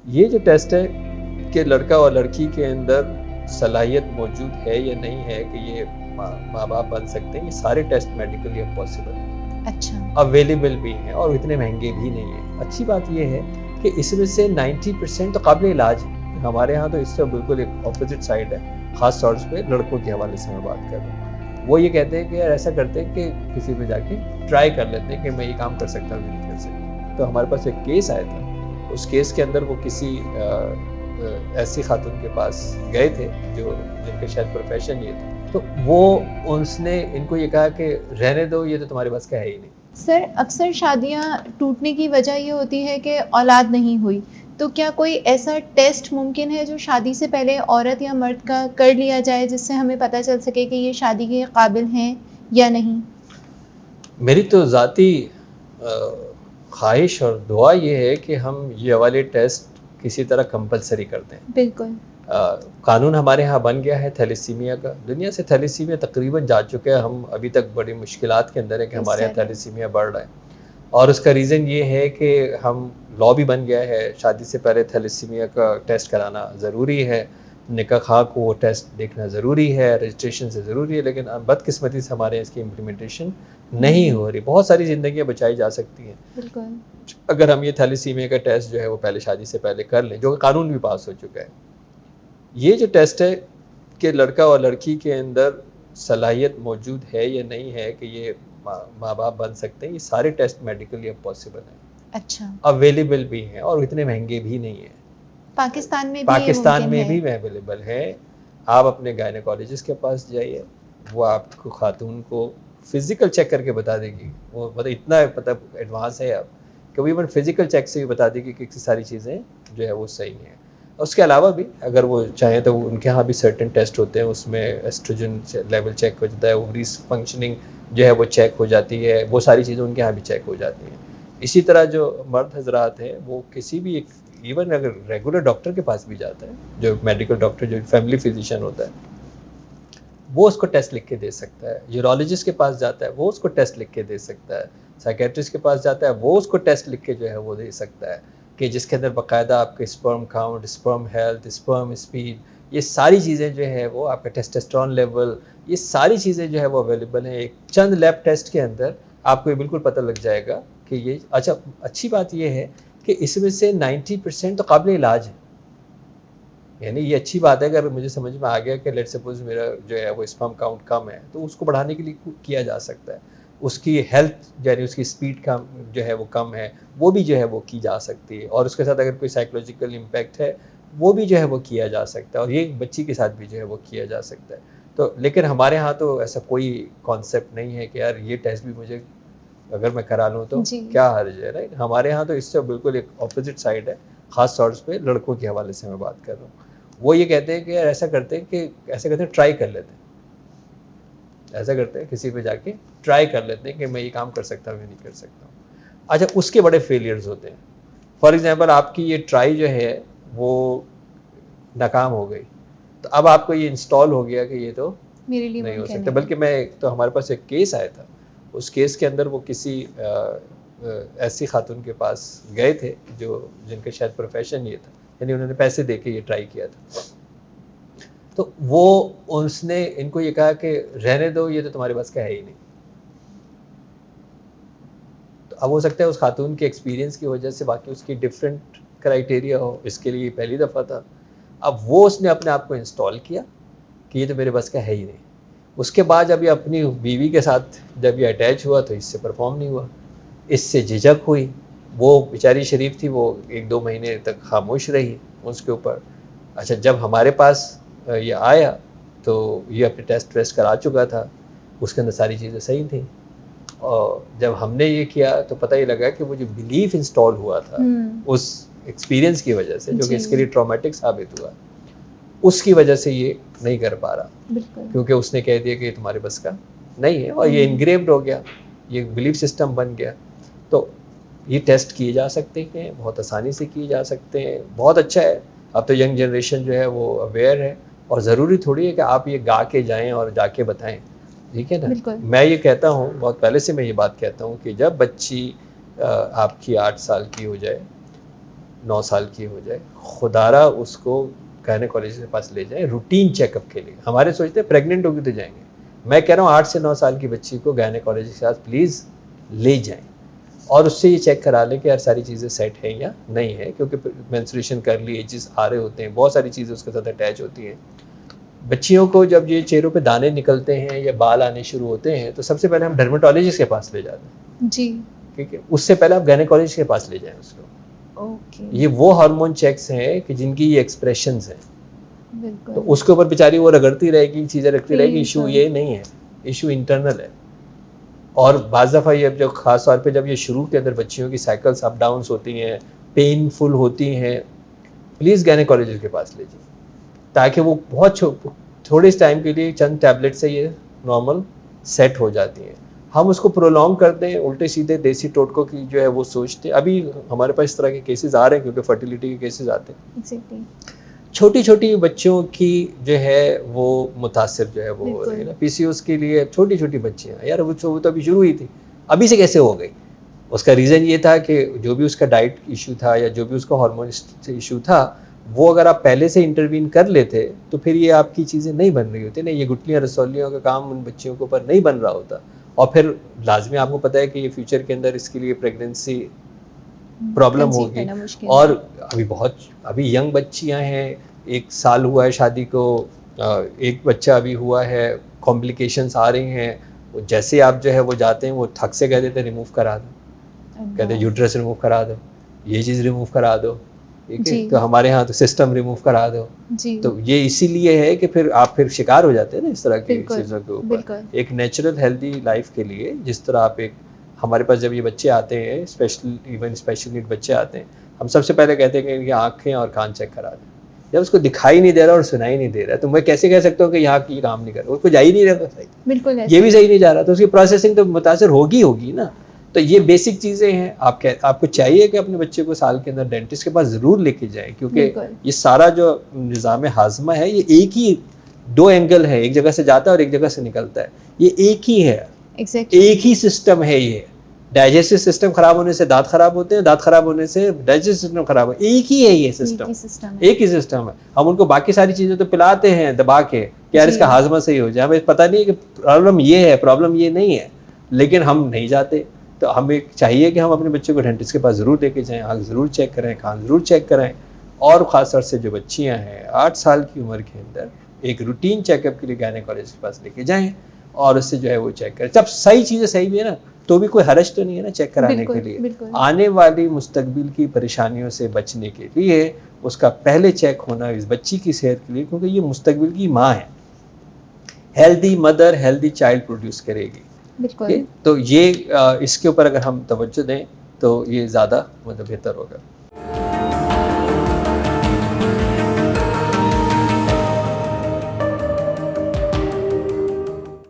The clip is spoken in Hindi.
ये जो टेस्ट है कि लड़का और लड़की के अंदर सलाहियत मौजूद है या नहीं है कि ये माँ बाप बन सकते हैं, ये सारे टेस्ट मेडिकली अब पॉसिबल है, अच्छा। अवेलेबल भी हैं और इतने महंगे भी नहीं हैं। अच्छी बात ये है कि इसमें से 90% तो काबिल इलाज है। हमारे यहाँ तो इससे बिल्कुल एक ऑपोजिट साइड है, ख़ास तौर पे लड़कों के हवाले से मैं बात कर रहा हूँ। वो ये कहते हैं कि यार ऐसा करते हैं कि किसी पे जाके ट्राई कर लेते हैं कि मैं ये काम कर सकता हूँ, नहीं कर सकता। तो हमारे पास एक केस आया था, उस केस के अंदर वो किसी ऐसी खातून के पास गए थे जिनका शायद प्रोफेशन ये था, तो वो उसने इनको ये कहा कि रहने दो, ये तो तुम्हारे पास का है ही नहीं। सर, अक्सर शादियां टूटने की वजह ये होती है कि औलाद नहीं हुई, तो क्या कोई ऐसा टेस्ट मुमकिन है जो शादी से पहले औरत या मर्द का कर लिया जाए, जिससे हमें पता चल सके कि ये शादी के काबिल हैं या नहीं? मेरी तो ज़ाती ख्वाहिश और दुआ ये है कि हम ये वाले टेस्ट किसी तरह कंपलसरी कर दें। बिल्कुल। कानून हमारे यहाँ बन गया है थैलेसीमिया का, दुनिया से थैलेसीमिया तकरीबन जा चुके हैं, हम अभी तक बड़ी मुश्किलात के अंदर है कि हमारे यहाँ थैलेसीमिया बढ़ रहा है। और उसका रीज़न ये है कि हम लॉ भी बन गया है, शादी से पहले थैलेसीमिया का टेस्ट कराना ज़रूरी है, निकाह खां को वो टेस्ट देखना ज़रूरी है, रजिस्ट्रेशन से ज़रूरी है, लेकिन बदकिस्मती से हमारे इसकी इम्प्लीमेंटेशन नहीं हो रही। बहुत सारी ज़िंदगियाँ बचाई जा सकती हैं बिल्कुल। अगर हम ये थैलेसीमिया का टेस्ट जो है वो पहले शादी से पहले कर लें, जो कानून भी पास हो चुका है। ये जो टेस्ट है कि लड़का और लड़की के अंदर सलाहियत मौजूद है या नहीं है कि ये माँ बाप बन सकते हैं, ये सारे टेस्ट मेडिकली अब पॉसिबल हैं, अच्छा। अवेलेबल भी हैं और इतने महंगे भी नहीं हैं। पाकिस्तान में भी पाकिस्तान में भी अवेलेबल है। आप अपने गायनेकोलॉजिस्ट के पास जाइए, वो आपको खातून को फिजिकल चेक करके बता देगी। वो मतलब इतना पता एडवांस है अब कि वो इवन फिजिकल चेक से भी बता देगी कि सारी चीज़ें जो है वो सही हैं। उसके अलावा भी अगर वो चाहें तो उनके यहाँ भी सर्टेन टेस्ट होते हैं, उसमें एस्ट्रोजन लेवल चेक हो जाता है, ओवरीज फंक्शनिंग जो है वो चेक हो जाती है, वो सारी चीज़ें उनके यहाँ भी चेक हो जाती हैं। इसी तरह जो मर्द हजरात हैं वो किसी भी एक इवन अगर रेगुलर डॉक्टर के पास भी जाता है, जो मेडिकल डॉक्टर जो फैमिली फिजिशियन होता है, वो उसको टेस्ट लिख के दे सकता है। यूरोलॉजिस्ट के पास जाता है, वो उसको टेस्ट लिख के दे सकता है। साइकेट्रिस्ट के पास जाता है, वो उसको टेस्ट लिख के जो है वो दे सकता है कि जिसके अंदर बाकायदा आपके sperm count, sperm health, sperm speed, ये सारी चीज़ें जो है वो आपका टेस्टोस्टेरोन लेवल, ये सारी चीज़ें जो है वो अवेलेबल हैं। एक चंद लैब टेस्ट के अंदर आपको ये बिल्कुल पता लग जाएगा कि ये अच्छा। अच्छी बात ये है कि इसमें से 90% तो काबिल इलाज है, यानी ये अच्छी बात है। अगर मुझे समझ में आ गया कि लेट्स सपोज मेरा जो है वो स्पर्म काउंट कम है, तो उसको बढ़ाने के लिए किया जा सकता है। उसकी हेल्थ यानी उसकी स्पीड का जो है वो कम है, वो भी जो है वो की जा सकती है। और उसके साथ अगर कोई साइकोलॉजिकल इम्पैक्ट है, वो भी जो है वो किया जा सकता है। और ये बच्ची के साथ भी जो है वो किया जा सकता है। तो लेकिन हमारे यहाँ तो ऐसा कोई कॉन्सेप्ट नहीं है कि यार ये टेस्ट भी मुझे अगर मैं करा लूँ तो क्या हर्ज है, राइट। हमारे यहाँ तो इससे बिल्कुल एक ऑपोजिट साइड है, ख़ास तौर पे लड़कों के हवाले से मैं बात कर रहा हूँ। वो ये कहते हैं कि यार ऐसा करते हैं ट्राई कर लेते हैं, ऐसा करते हैं किसी पे जाके ट्राई कर लेते हैं कि मैं ये काम कर सकता हूँ या नहीं कर सकता हूँ। अच्छा, उसके बड़े फेलियर्स होते हैं। फॉर एग्जांपल आपकी ये ट्राई जो है वो नाकाम हो गई, तो अब आपको ये इंस्टॉल हो गया कि ये तो मेरे लिए नहीं हो सकता। बल्कि तो हमारे पास एक केस आया था, उस केस के अंदर वो किसी ऐसी खातून के पास गए थे जिनका शायद प्रोफेशन ये था, यानी उन्होंने पैसे दे के ये ट्राई किया था। तो वो उसने इनको ये कहा कि रहने दो, ये तो तुम्हारे पास का है ही नहीं। तो अब हो सकता है उस खातून के एक्सपीरियंस की वजह से बाकी उसकी डिफरेंट क्राइटेरिया हो, इसके लिए पहली दफ़ा था। अब वो उसने अपने आप को इंस्टॉल किया कि ये तो मेरे बस का है ही नहीं। उसके बाद जब ये अपनी बीवी के साथ जब ये अटैच हुआ तो इससे परफॉर्म नहीं हुआ, इससे झिझक हुई। वो बेचारी शरीफ थी, वो 1-2 महीने तक खामोश रही उसके ऊपर। अच्छा, जब हमारे पास ये आया तो ये अपने टेस्ट करा चुका था, उसके अंदर सारी चीज़ें सही थी। और जब हमने ये किया तो पता ही लगा कि वो जो बिलीफ इंस्टॉल हुआ था उस एक्सपीरियंस की वजह से, जो कि इसके लिए ट्रॉमेटिक साबित हुआ, उसकी वजह से ये नहीं कर पा रहा, क्योंकि उसने कह दिया कि तुम्हारे बस का नहीं है, और ये इनग्रेव्ड हो गया, ये बिलीफ सिस्टम बन गया। तो ये टेस्ट किए जा सकते हैं, बहुत आसानी से किए जा सकते हैं, बहुत अच्छा है। अब तो यंग जनरेशन जो है वो अवेयर है, और ज़रूरी थोड़ी है कि आप ये गा के जाएं और जाके बताएं, ठीक है ना। मैं ये कहता हूँ, बहुत पहले से मैं ये बात कहता हूँ कि जब बच्ची आपकी 8 साल की हो जाए, 9 साल की हो जाए, खुदारा उसको गायनेकोलॉजिस्ट के पास ले जाएं रूटीन चेकअप के लिए। हमारे सोचते हैं प्रेग्नेंट होगी तो जाएंगे, मैं कह रहा हूँ 8 से 9 साल की बच्ची को गायनेकोलॉजिस्ट के साथ प्लीज़ ले जाएं और उससे ये चेक करा लें कि यार सारी चीज़ें सेट हैं या नहीं है, क्योंकि मेंस्ट्रुएशन कर ली, एजेस आ रहे होते हैं, बहुत सारी चीज़ें उसके साथ अटैच होती हैं। बच्चियों को जब ये चेहरों पे दाने निकलते हैं या बाल आने शुरू होते हैं तो सबसे पहले हम डर्मेटोलॉजिस्ट के पास ले जाते हैं जी, ठीक है, उससे पहले आप गायनेकोलॉजिस्ट के पास ले जाएं उसको। ओके, ये वो हार्मोन चेक्स हैं कि जिनकी ये एक्सप्रेशंस हैं, बिल्कुल, तो उसके ऊपर बेचारी वो रगड़ती रहेगी, चीज़ें रखती रहेगी, इशू बिल्कुल। ये नहीं है, इशू इंटरनल है। और बाज़ दफ़ा ये जो ख़ास तौर पे जब ये शुरू के अंदर बच्चियों की साइकिल्स अप डाउन्स होती हैं, पेनफुल होती हैं, प्लीज़ गायनेकोलॉजिस्ट के पास ले जाइए, ताकि वो बहुत थोड़े टाइम के लिए चंद टैबलेट से ये नॉर्मल सेट हो जाती हैं। हम उसको प्रोलॉन्ग करते हैं, उल्टे सीधे देसी टोटकों की जो है वो सोचते हैं। अभी हमारे पास इस तरह के केसेस आ रहे हैं क्योंकि फर्टिलिटी के केसेस आते हैं। एग्जैक्टली, छोटी छोटी बच्चियों की जो है वो मुतासिर जो है वो हो बिल्कुल। रही है ना, पीसीओस के लिए छोटी छोटी बच्चियाँ, यार वो तो अभी शुरू हुई थी, अभी से कैसे हो गई? उसका रीज़न ये था कि जो भी उसका डाइट इशू था या जो भी उसका हार्मोन इशू था, वो अगर आप पहले से इंटरवीन कर लेते तो फिर ये आपकी चीज़ें नहीं बन रही होती ना, ये गुठलियाँ रसौलियों का काम उन बच्चियों के ऊपर नहीं बन रहा होता। और फिर लाजमी आपको पता है कि ये फ्यूचर के अंदर इसके लिए प्रेगनेंसी प्रॉब्लम कंसीव होगी। करना मुश्किल और है। अभी यंग बच्चियां हैं, 1 साल हुआ है शादी को, एक बच्चा अभी हुआ है, कॉम्प्लिकेशंस आ रही हैं, जैसे आप जो है वो जाते हैं वो थक से कह देते हैं रिमूव करा दो, कहते हैं यूट्रस रिमूव करा दो, ये चीज़ रिमूव करा दो, ठीक है, जी। तो हमारे यहाँ तो सिस्टम रिमूव करा दो। जी, तो ये इसीलिए है कि फिर आप फिर शिकार हो जाते हैं ना इस तरह की बिल्कुल, चीज़ों के ऊपर। बिल्कुल। एक नेचुरल हेल्दी लाइफ के लिए जिस तरह आप एक, हमारे पास जब ये बच्चे आते हैं, स्पेशल नीड बच्चे आते हैं, हम सबसे पहले कहते हैं कि इनकी आँखें और कान चेक करा दें। जब उसको दिखाई नहीं दे रहा और सुनाई नहीं दे रहा तो मैं कैसे कह सकता हूँ कि यहाँ की काम नहीं कर रहा, उसको जा ही नहीं रहा सही, बिल्कुल ये भी सही नहीं जा रहा, तो उसकी प्रोसेसिंग तो मुतासर होगी ना। तो ये बेसिक चीज़ें हैं। आपको चाहिए कि अपने बच्चे को साल के अंदर डेंटिस्ट के पास ज़रूर लेके जाएं, क्योंकि बिल्कुल। ये सारा जो निज़ाम हाजमा है ये एक ही 2 एंगल है, एक जगह से जाता है और एक जगह से निकलता है, ये एक ही है, एग्जैक्टली, एक ही सिस्टम है। ये डाइजेस्टिव सिस्टम खराब होने से दांत खराब होते हैं, दांत खराब होने से डाइजेस्टिव सिस्टम खराब हो, एक ही है ये सिस्टम, एक ही सिस्टम है। हम उनको बाकी सारी चीजें तो पिलाते हैं दबा के कि यार इसका हाजमा सही हो जाए, हमें पता नहीं है कि प्रॉब्लम ये है, प्रॉब्लम ये नहीं है, लेकिन हम नहीं जाते। तो हमें चाहिए कि हम अपने बच्चे को डेंटिस्ट के पास जरूर लेके जाएं, आँख जरूर चेक करें, कान जरूर चेक करें, और खासतौर से जो बच्चियां हैं 8 साल की उम्र के अंदर एक रूटीन चेकअप के लिए गायनेकोलॉजिस्ट के पास लेके जाएं और उससे जो है वो चेक करें। जब सही चीज़ें सही भी है ना, तो भी कोई हरज तो नहीं है ना चेक कराने के लिए। आने वाली मुस्तकबिल की परेशानियों से बचने के लिए उसका पहले चेक होना इस बच्ची की सेहत के लिए, क्योंकि ये मुस्तकबिल की माँ है, healthy mother healthy child produce करेगी। बिल्कुल। तो ये इसके ऊपर अगर हम तवज्जो दें तो ये ज़्यादा मतलब बेहतर होगा।